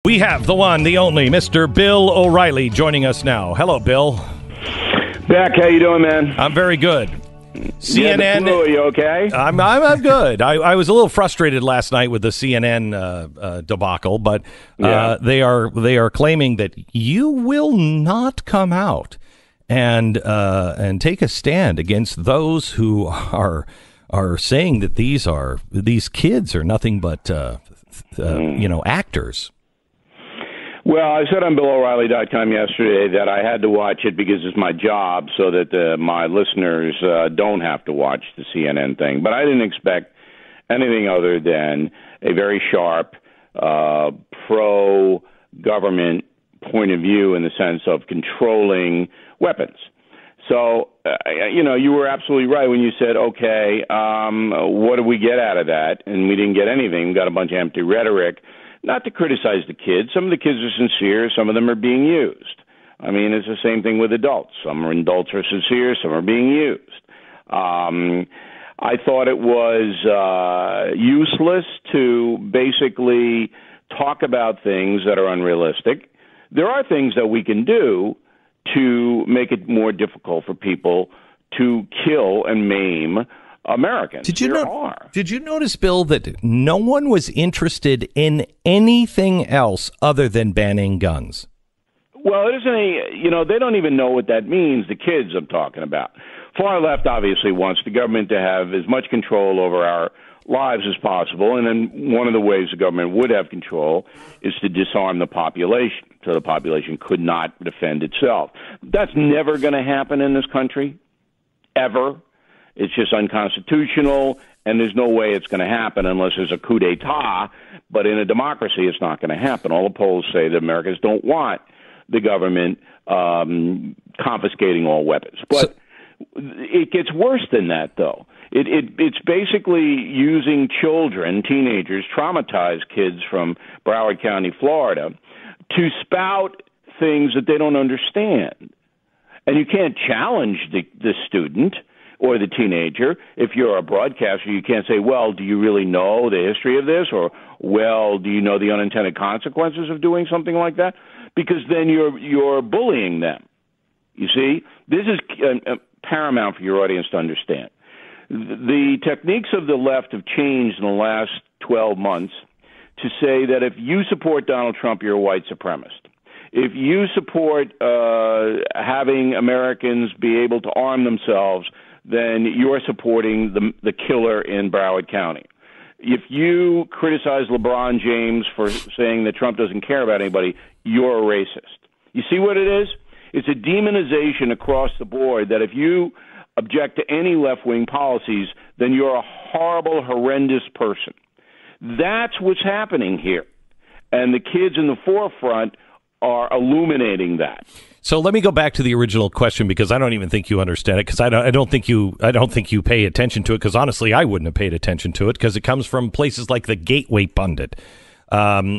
We have the one, the only, Mr. Bill O'Reilly joining us now. Hello, Bill. Beck, how you doing, man? I'm very good. CNN. Are you okay? I'm good. I was a little frustrated last night with the CNN debacle, but they are claiming that you will not come out and take a stand against those who are saying that these kids are nothing but actors. Well, I said on BillO'Reilly.com yesterday that I had to watch it because it's my job so that my listeners don't have to watch the CNN thing. But I didn't expect anything other than a very sharp pro-government point of view in the sense of controlling weapons. So, you were absolutely right when you said, okay, what did we get out of that? And we didn't get anything. We got a bunch of empty rhetoric. Not to criticize the kids. Some of the kids are sincere. Some of them are being used. I mean, it's the same thing with adults. Some adults are sincere. Some are being used. I thought it was useless to basically talk about things that are unrealistic. There are things that we can do to make it more difficult for people to kill and maim Americans. Did you notice, Bill, that no one was interested in anything else other than banning guns? Well, it isn't they don't even know what that means, the kids I'm talking about. Far left obviously wants the government to have as much control over our lives as possible, and then one of the ways the government would have control is to disarm the population, so the population could not defend itself. That's never going to happen in this country, ever. It's just unconstitutional, and there's no way it's going to happen unless there's a coup d'etat. But in a democracy, it's not going to happen. All the polls say that Americans don't want the government confiscating all weapons. But it gets worse than that, though. It's basically using children, teenagers, traumatized kids from Broward County, Florida, to spout things that they don't understand. And you can't challenge the student or the teenager. If you're a broadcaster, you can't say, well, do you really know the history of this? Or, well, do you know the unintended consequences of doing something like that? Because then you're bullying them. You see, this is paramount for your audience to understand. The techniques of the left have changed in the last 12 months to say that if you support Donald Trump, you're a white supremacist. If you support having Americans be able to arm themselves, then you're supporting the killer in Broward County. If you criticize LeBron James for saying that Trump doesn't care about anybody, you're a racist. You see what it is? It's a demonization across the board that if you object to any left-wing policies, then you're a horrible, horrendous person. That's what's happening here. And the kids in the forefront are illuminating that. So let me go back to the original question, because I don't even think you understand it, because I don't think you pay attention to it, because honestly I wouldn't have paid attention to it, because it comes from places like the Gateway Pundit,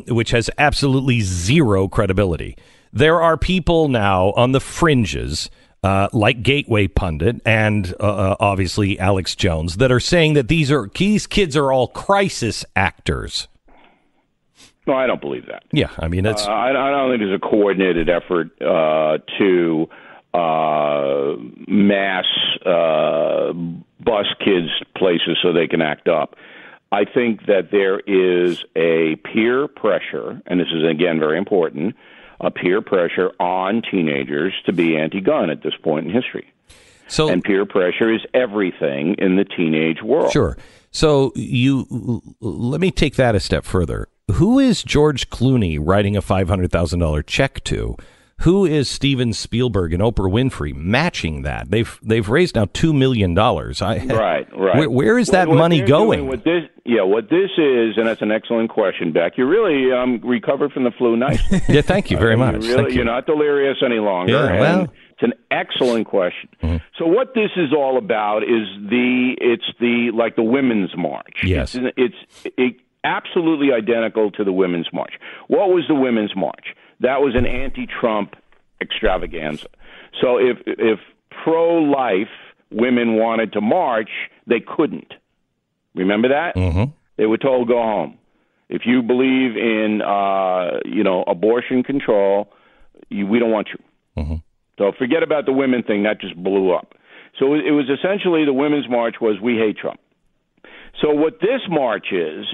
which has absolutely zero credibility. There are people now on the fringes like Gateway Pundit and obviously Alex Jones that are saying that these kids are all crisis actors. No, I don't believe that. Yeah, I mean, that's... I don't think there's a coordinated effort to mass bus kids places so they can act up. I think that there is a peer pressure, and this is, again, very important, a peer pressure on teenagers to be anti-gun at this point in history. And peer pressure is everything in the teenage world. Sure. So let me take that a step further. Who is George Clooney writing a $500,000 check to? Who is Steven Spielberg and Oprah Winfrey matching that? They've raised now $2 million. Right. Where is that money going? What this is, and that's an excellent question, Beck. You really recovered from the flu nicely. Yeah, thank you very much. You're not delirious any longer. Yeah, well. It's an excellent question. Mm-hmm. So what this is all about is the Women's March. Yes. It's absolutely identical to the Women's March. What was the Women's March? That was an anti-Trump extravaganza. So if pro-life women wanted to march, they couldn't. Remember that? Mm-hmm. They were told, go home. If you believe in, abortion control, we don't want you. Mm-hmm. So forget about the women thing. That just blew up. So it was essentially the Women's March was we hate Trump. So what this march is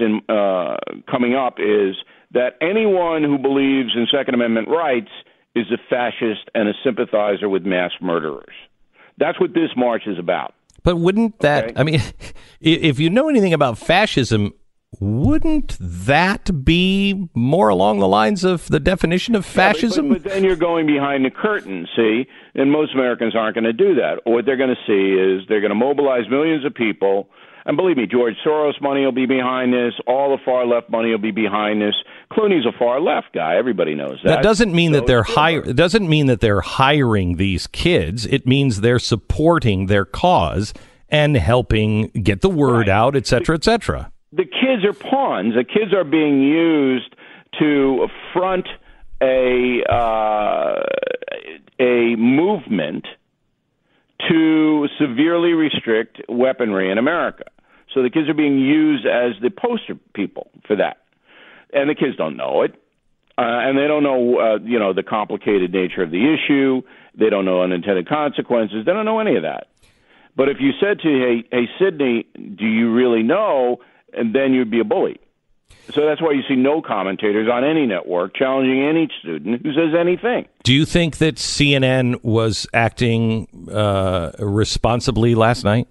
coming up is that anyone who believes in Second Amendment rights is a fascist and a sympathizer with mass murderers. That's what this march is about. But wouldn't that, okay? I mean, if you know anything about fascism, wouldn't that be more along the lines of the definition of fascism? But then you're going behind the curtain, see? And most Americans aren't going to do that. What they're going to see is they're going to mobilize millions of people. And believe me, George Soros money will be behind this. All the far left money will be behind this. Clooney's a far left guy. Everybody knows that. That doesn't mean that they're It doesn't mean that they're hiring these kids. It means they're supporting their cause and helping get the word out, et cetera, et cetera. The kids are pawns. The kids are being used to front a movement to severely restrict weaponry in America. So the kids are being used as the poster people for that. And the kids don't know it. And they don't know, the complicated nature of the issue. They don't know unintended consequences. They don't know any of that. But if you said to, hey, Sidney, do you really know? And then you'd be a bully. So that's why you see no commentators on any network challenging any student who says anything. Do you think that CNN was acting responsibly last night?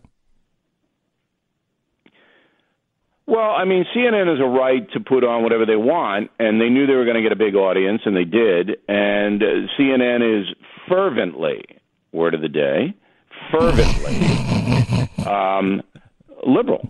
Well, I mean, CNN has a right to put on whatever they want, and they knew they were going to get a big audience, and they did. And CNN is fervently, word of the day, fervently liberal.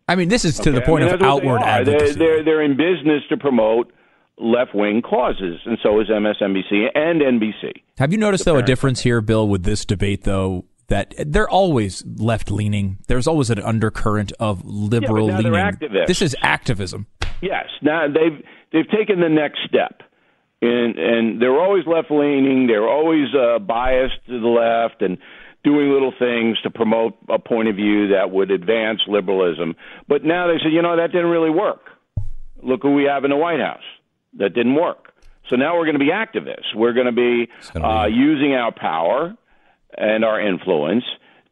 I mean, this is to the point of outward advocacy. They're in business to promote left-wing causes, and so is MSNBC and NBC. Have you noticed, though, a difference here, Bill, with this debate, though, that they're always left-leaning? There's always an undercurrent of liberal leaning. They're activists. This is activism. Yes. Now they've taken the next step, and they're always left-leaning. They're always biased to the left and doing little things to promote a point of view that would advance liberalism. But now they say, that didn't really work. Look who we have in the White House. That didn't work. So now we're going to be activists. We're going to be using our power and our influence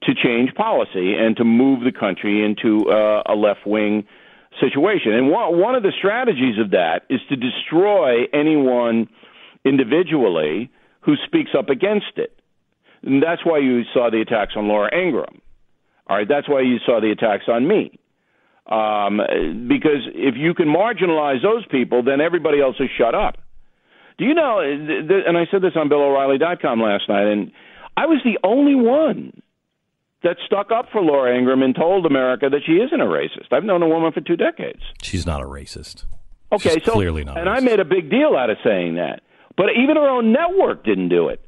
to change policy and to move the country into a left-wing situation. And one of the strategies of that is to destroy anyone individually who speaks up against it. And that's why you saw the attacks on Laura Ingraham. All right, that's why you saw the attacks on me. Because if you can marginalize those people, then everybody else is shut up. Do you know, and I said this on BillO'Reilly.com last night, and I was the only one that stuck up for Laura Ingraham and told America that she isn't a racist. I've known a woman for 2 decades. She's not a racist. Okay, She's clearly not. And I made a big deal out of saying that. But even her own network didn't do it.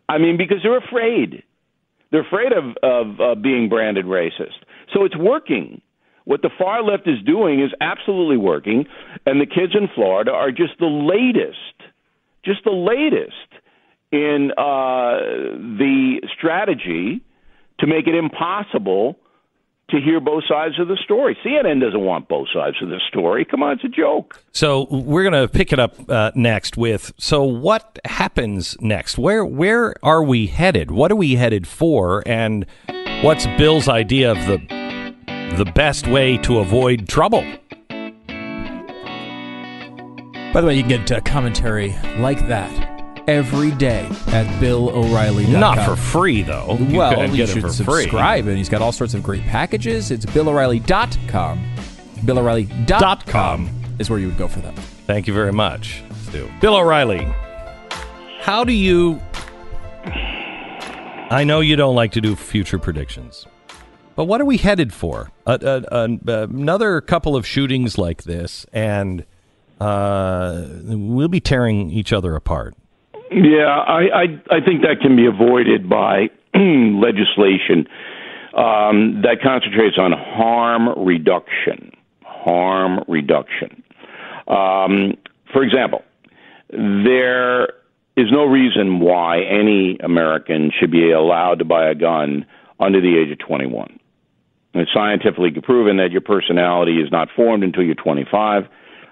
I mean, because they're afraid. They're afraid of being branded racist. So it's working. What the far left is doing is absolutely working, and the kids in Florida are just the latest in the strategy to make it impossible to hear both sides of the story. CNN doesn't want both sides of the story. Come on, it's a joke. So we're going to pick it up next with, so what happens next? Where are we headed? What are we headed for? And what's Bill's idea of the best way to avoid trouble? By the way, you can get commentary like that every day at BillO'Reilly.com. Not for free, though. You should subscribe, and he's got all sorts of great packages. It's BillO'Reilly.com. BillO'Reilly.com is where you would go for that. Thank you very much, Stu. Bill O'Reilly, how do you... I know you don't like to do future predictions, but what are we headed for? Another couple of shootings like this, and we'll be tearing each other apart. Yeah, I think that can be avoided by legislation that concentrates on harm reduction. Harm reduction. For example, there is no reason why any American should be allowed to buy a gun under the age of 21. It's scientifically proven that your personality is not formed until you're 25,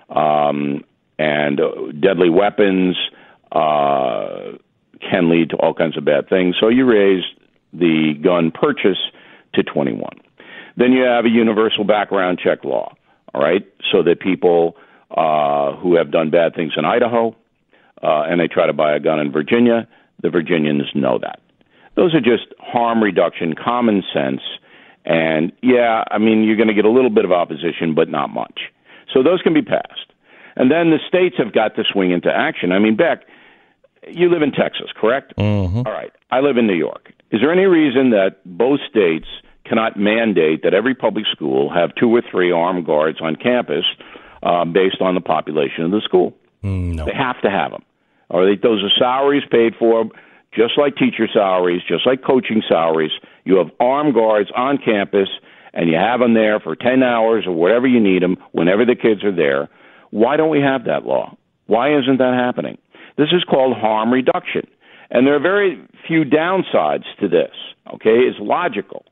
and deadly weapons can lead to all kinds of bad things. So you raise the gun purchase to 21. Then you have a universal background check law, all right, so that people who have done bad things in Idaho and they try to buy a gun in Virginia, the Virginians know that. Those are just harm reduction, common sense. And, yeah, I mean, you're going to get a little bit of opposition, but not much. So those can be passed. And then the states have got to swing into action. I mean, Beck, you live in Texas, correct? Mm-hmm. All right. I live in New York. Is there any reason that both states cannot mandate that every public school have 2 or 3 armed guards on campus based on the population of the school? No. They have to have them. Those are salaries paid for, just like teacher salaries, just like coaching salaries. You have armed guards on campus, and you have them there for 10 hours or whatever you need them, whenever the kids are there. Why don't we have that law? Why isn't that happening? This is called harm reduction. And there are very few downsides to this, okay? It's logical.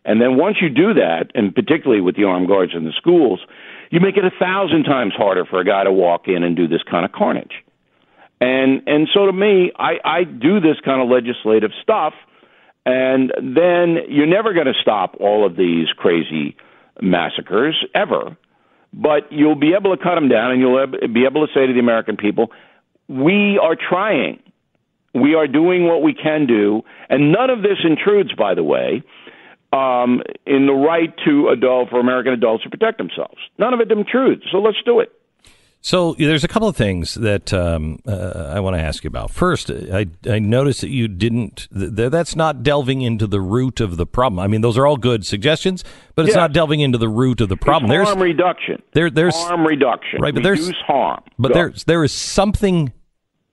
And then once you do that, and particularly with the armed guards in the schools, you make it 1,000 times harder for a guy to walk in and do this kind of carnage. And so to me, I do this kind of legislative stuff, and then you're never going to stop all of these crazy massacres, ever. But you'll be able to cut them down, and you'll be able to say to the American people, we are trying. We are doing what we can do. And none of this intrudes, by the way, in the right for American adults to protect themselves. None of it intrudes. So let's do it. So there's a couple of things that I want to ask you about. First, I noticed that you didn't. That's not delving into the root of the problem. I mean, those are all good suggestions, but it's not delving into the root of the problem. It's harm reduction. There's harm reduction. Right, but reduce harm. But there is something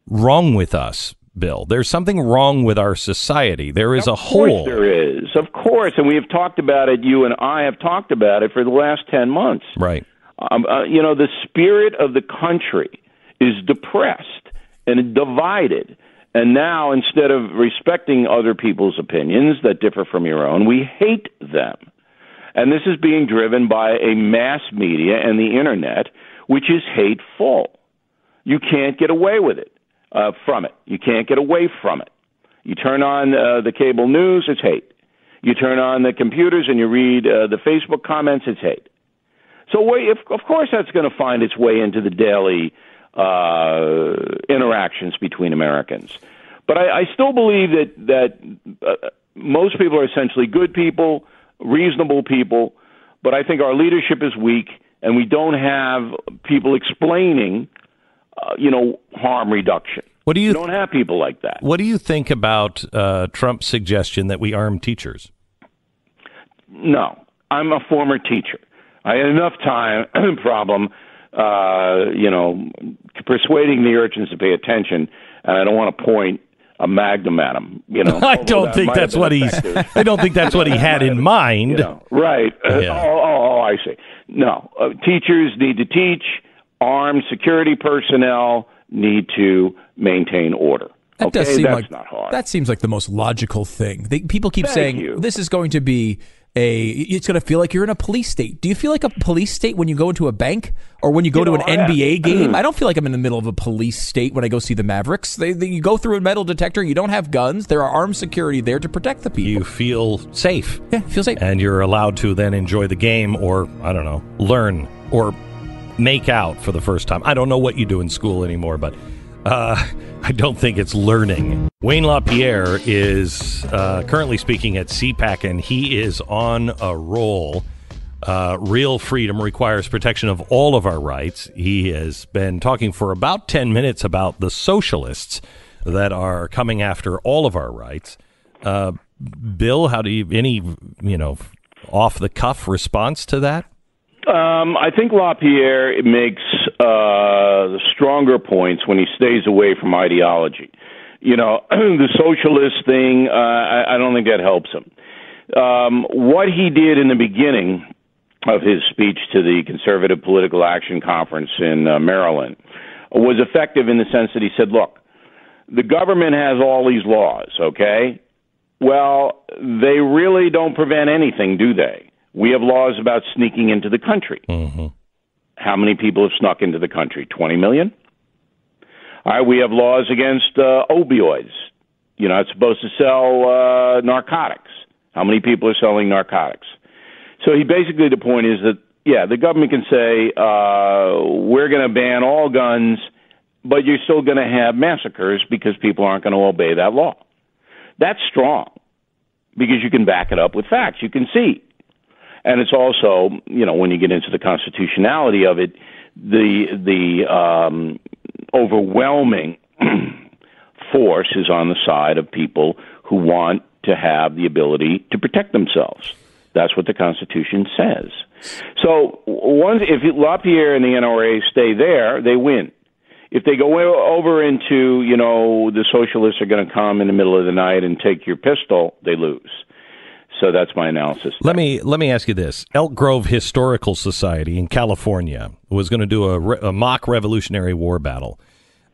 wrong with us, Bill. There's something wrong with our society. There is a hole. There is, of course, and we have talked about it. You and I have talked about it for the last 10 months. Right. The spirit of the country is depressed and divided. And now, instead of respecting other people's opinions that differ from your own, we hate them. And this is being driven by a mass media and the Internet, which is hateful. You can't get away with it, from it. You can't get away from it. You turn on the cable news, it's hate. You turn on the computers and you read the Facebook comments, it's hate. So, of course, that's going to find its way into the daily interactions between Americans. But I still believe that most people are essentially good people, reasonable people, but I think our leadership is weak, and we don't have people explaining, harm reduction. We don't have people like that. What do you think about Trump's suggestion that we arm teachers? No, I'm a former teacher. I had enough problem, persuading the urchins to pay attention, and I don't want to point a magnum at them. I don't think that's what I don't think that's what he had in mind. Right? Yeah. I see. No, teachers need to teach. Armed security personnel need to maintain order. That does seem that's not hard. That seems like the most logical thing. People keep saying this is going to be it's going to feel like you're in a police state. Do you feel like a police state when you go into a bank or when you go to an NBA game? I don't feel like I'm in the middle of a police state when I go see the Mavericks. You go through a metal detector. You don't have guns. There are armed security there to protect the people. You feel safe. Yeah, feel safe. And you're allowed to then enjoy the game or, I don't know, learn or make out for the first time. I don't know what you do in school anymore, but I don't think it's learning. Wayne LaPierre is currently speaking at CPAC, and he is on a roll. Real freedom requires protection of all of our rights. He has been talking for about 10 minutes about the socialists that are coming after all of our rights. Bill, how do you, any, off-the-cuff response to that? I think LaPierre makes the stronger points when he stays away from ideology. The socialist thing, I don't think that helps him. What he did in the beginning of his speech to the Conservative Political Action Conference in Maryland was effective in the sense that he said, look, the government has all these laws, okay? Well, they really don't prevent anything, do they? We have laws about sneaking into the country. Mm-hmm. How many people have snuck into the country? 20 million? All right, we have laws against opioids. You're not supposed to sell narcotics. How many people are selling narcotics? So basically the point is that, yeah, the government can say, we're going to ban all guns, but you're still going to have massacres because people aren't going to obey that law. That's strong because you can back it up with facts. You can see. And it's also, when you get into the constitutionality of it, the overwhelming force is on the side of people who want to have the ability to protect themselves. That's what the Constitution says. So if LaPierre and the NRA stay there, they win. If they go over into, the socialists are going to come in the middle of the night and take your pistol, they lose. So that's my analysis. Let me ask you this. Elk Grove Historical Society in California was going to do a mock Revolutionary War battle.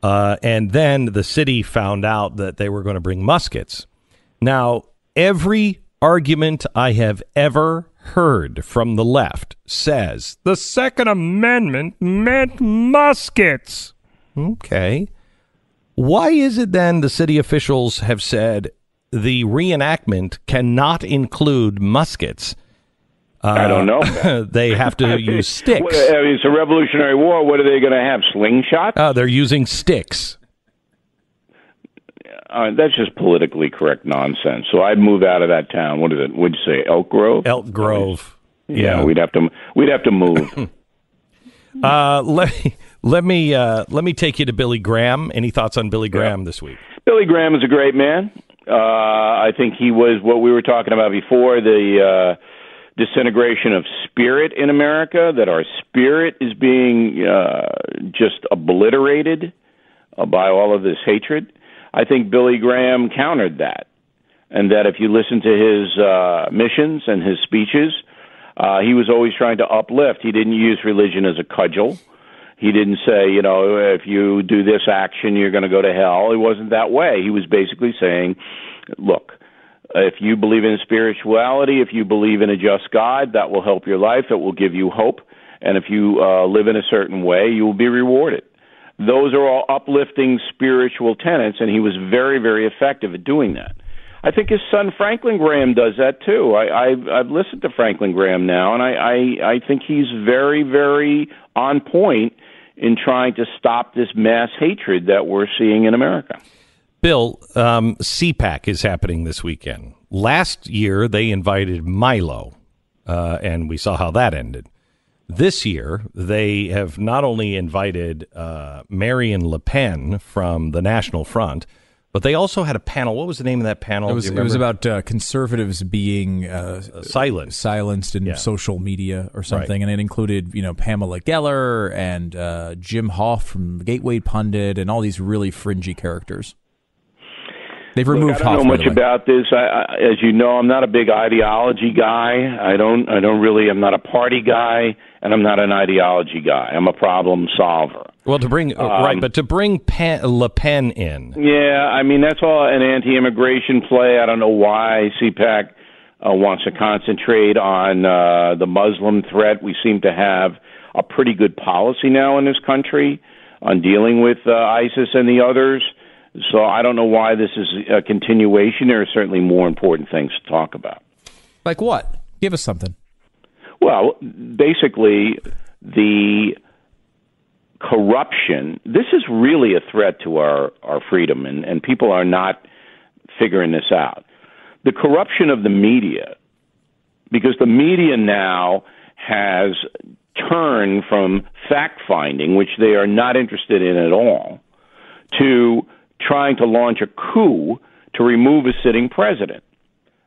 And then the city found out that they were going to bring muskets. Now, every argument I have ever heard from the left says the Second Amendment meant muskets. Okay. Why is it then the city officials have said the reenactment cannot include muskets? I don't know. They have to use sticks. It's a Revolutionary War. What are they going to have, slingshots? They're using sticks. That's just politically correct nonsense. So I'd move out of that town. What is it? What'd you say? Elk Grove? Elk Grove. Yeah, we'd have to move. Let me take you to Billy Graham. Any thoughts on Billy Graham this week? Billy Graham is a great man. I think he was what we were talking about before, the disintegration of spirit in America, that our spirit is being just obliterated by all of this hatred. I think Billy Graham countered that, and that if you listen to his missions and his speeches, he was always trying to uplift. He didn't use religion as a cudgel. He didn't say, if you do this action, you're going to go to hell. It wasn't that way. He was basically saying, look, if you believe in spirituality, if you believe in a just God, that will help your life. It will give you hope. And if you live in a certain way, you will be rewarded. Those are all uplifting spiritual tenets, and he was very, very effective at doing that. I think his son Franklin Graham does that too. I've listened to Franklin Graham now, and I think he's very, very on point in trying to stop this mass hatred that we're seeing in America. Bill, CPAC is happening this weekend. Last year, they invited Milo, and we saw how that ended. This year, they have not only invited Marine Le Pen from the National Front, but they also had a panel. What was the name of that panel? It was about conservatives being silenced in social media or something, right. And it included Pamela Geller and Jim Hoff from Gateway Pundit and all these really fringy characters. They've removed Hoff. I don't know much about this. As you know, I'm not a big ideology guy. I'm not a party guy, and I'm not an ideology guy. I'm a problem solver. Well, to bring Le Pen in. Yeah, that's all an anti-immigration play. I don't know why CPAC wants to concentrate on the Muslim threat. We seem to have a pretty good policy now in this country on dealing with ISIS and the others. So I don't know why this is a continuation. There are certainly more important things to talk about. Like what? Give us something. Well, basically, the corruption. This is really a threat to our freedom, and people are not figuring this out. The corruption of the media, because the media now has turned from fact-finding, which they are not interested in at all, to trying to launch a coup to remove a sitting president.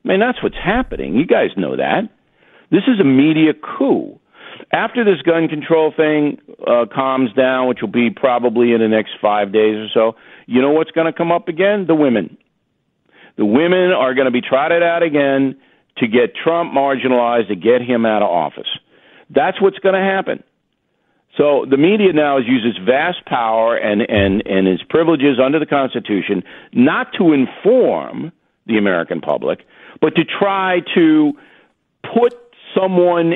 That's what's happening. You guys know that. This is a media coup. After this gun control thing calms down, which will be probably in the next 5 days or so, you know what's going to come up again? The women. The women are going to be trotted out again to get Trump marginalized, to get him out of office. That's what's going to happen. So the media now has used its vast power and its privileges under the Constitution not to inform the American public, but to try to put someone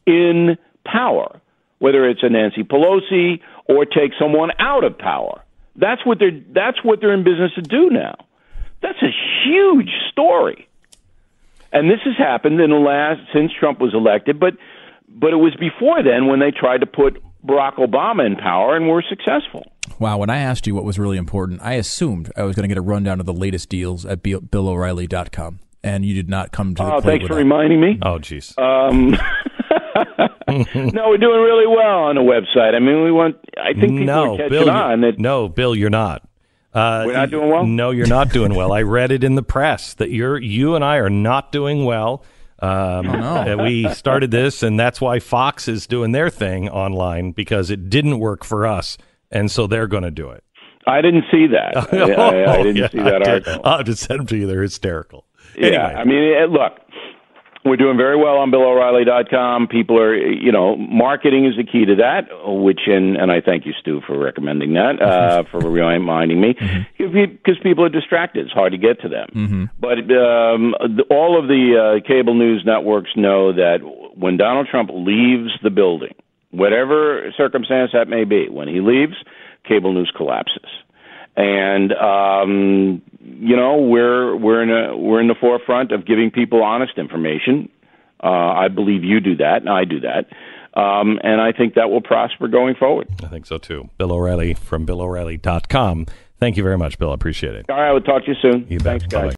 in power, whether it's a Nancy Pelosi or take someone out of power. That's what they're in business to do now. That's a huge story. And this has happened since Trump was elected, but it was before then when they tried to put Barack Obama in power and were successful. Wow, when I asked you what was really important, I assumed I was going to get a rundown of the latest deals at BillO'Reilly.com, and you did not come to the plate. Thanks for reminding me. Oh, jeez. No, we're doing really well on the website. I mean, I think people are catching on. No, Bill, you're not. We're not doing well? No, you're not doing well. I read it in the press that you and I are not doing well. We started this, and that's why Fox is doing their thing online, because it didn't work for us, and so they're going to do it. I didn't see that. I didn't see that article. I'll just send them to you. They're hysterical. Yeah, anyway. I mean, look, we're doing very well on BillO'Reilly.com. People are, marketing is the key to that, and I thank you, Stu, for recommending that, for reminding me, because people are distracted. It's hard to get to them. Mm-hmm. But all of the cable news networks know that when Donald Trump leaves the building, whatever circumstance that may be, when he leaves, cable news collapses. And we're in the forefront of giving people honest information. I believe you do that, and I do that, and I think that will prosper going forward. I think so too. Bill O'Reilly from BillO'Reilly.com. Thank you very much, Bill. I appreciate it. All right, I will talk to you soon. You bet. Thanks, guys. Bye-bye.